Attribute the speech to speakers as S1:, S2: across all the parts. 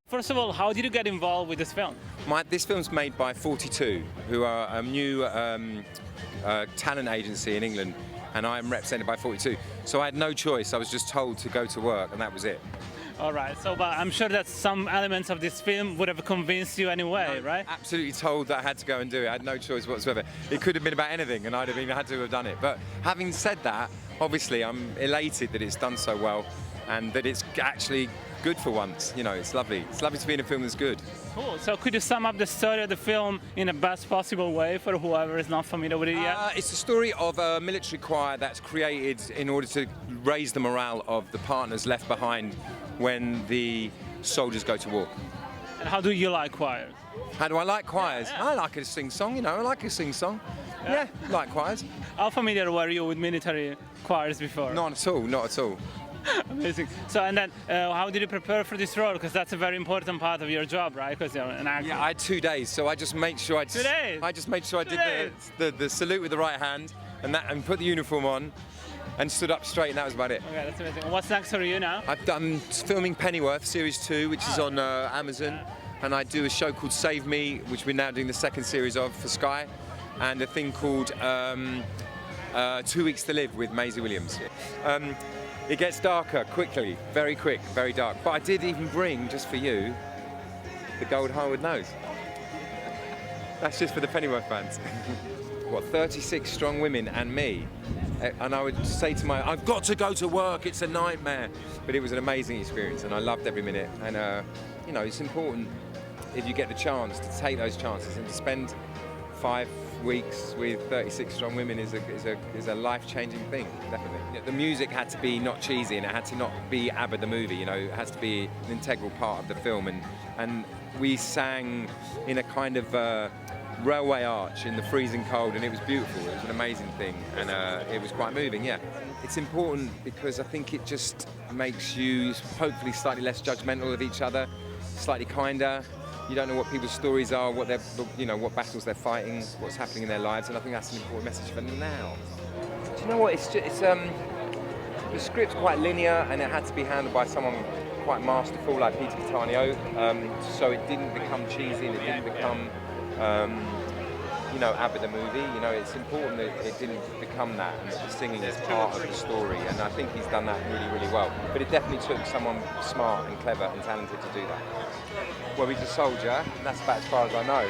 S1: First of all, how did you get involved with this film?
S2: This film's made by 42, who are a new talent agency in England, and I'm represented by 42. So I had no choice. I was just told to go to work, and that was it.
S1: All right. So, but I'm sure that some elements of this film would have convinced you anyway, right?
S2: Absolutely told that I had to go and do it. I had no choice whatsoever. It could have been about anything, and I'd have had to have done it. But having said that, obviously, I'm elated that it's done so well, and that it's actually good for once. You know, it's lovely. It's lovely to be in a film that's good.
S1: Cool. So could you sum up the story of the film in the best possible way for whoever is not familiar with it yet?
S2: It's the story of a military choir that's created in order to raise the morale of the partners left behind when the soldiers go to war.
S1: And how do you like choirs?
S2: How do I like choirs?
S1: Yeah.
S2: I like a sing-song, you know, I like a sing-song. Yeah, like choirs.
S1: How familiar were you with military choirs before?
S2: Not at all, not at all.
S1: Amazing. So, and then how did you prepare for this role? Because that's a very important part of your job, right? Because you're an actor.
S2: Yeah, I had 2 days, so I just made sure I did the salute with the right hand and put the uniform on and stood up straight, and that was about it.
S1: Okay, that's amazing. And what's next for you now?
S2: I've done filming Pennyworth Series 2, which is on Amazon, and I do a show called Save Me, which we're now doing the second series of for Sky, and a thing called 2 Weeks to Live with Maisie Williams. It gets darker quickly, very quick, very dark. But I did even bring, just for you, the gold Harwood nose. That's just for the Pennyworth fans. What, 36 strong women and me? And I would say to I've got to go to work, it's a nightmare. But it was an amazing experience, and I loved every minute. And you know, it's important, if you get the chance, to take those chances and to spend 5 weeks with 36 strong women is a life-changing thing, definitely. The music had to be not cheesy, and it had to not be ABBA the movie, you know, it has to be an integral part of the film, and we sang in a kind of railway arch in the freezing cold, and it was beautiful. It was an amazing thing, and it was quite moving, yeah. It's important because I think it just makes you hopefully slightly less judgmental of each other, slightly kinder. You don't know what people's stories are, what battles they're fighting, what's happening in their lives, and I think that's an important message for now. Do you know what? The script's quite linear, and it had to be handled by someone quite masterful like Peter Cattaneo, so it didn't become cheesy, and it didn't become, you know, ABBA the movie. You know, it's important that it didn't become that, and that the singing is part of the story, and I think he's done that really, really well. But it definitely took someone smart and clever and talented to do that. Well, he's a soldier, and that's about as far as I know.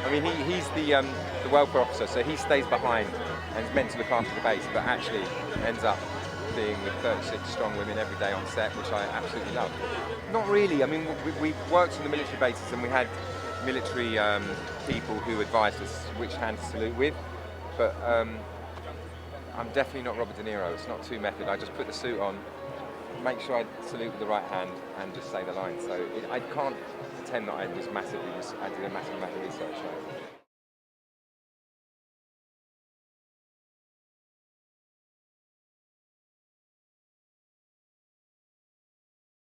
S2: I mean, he's the welfare officer, so he stays behind and is meant to look after the base, but actually ends up being with 36 strong women every day on set, which I absolutely love. Not really. I mean, we worked on the military bases, and we had military people who advised us which hand to salute with, but I'm definitely not Robert De Niro. It's not too method. I just put the suit on, make sure I salute with the right hand, and just say the line. So I can't pretend that I did a massive amount of research.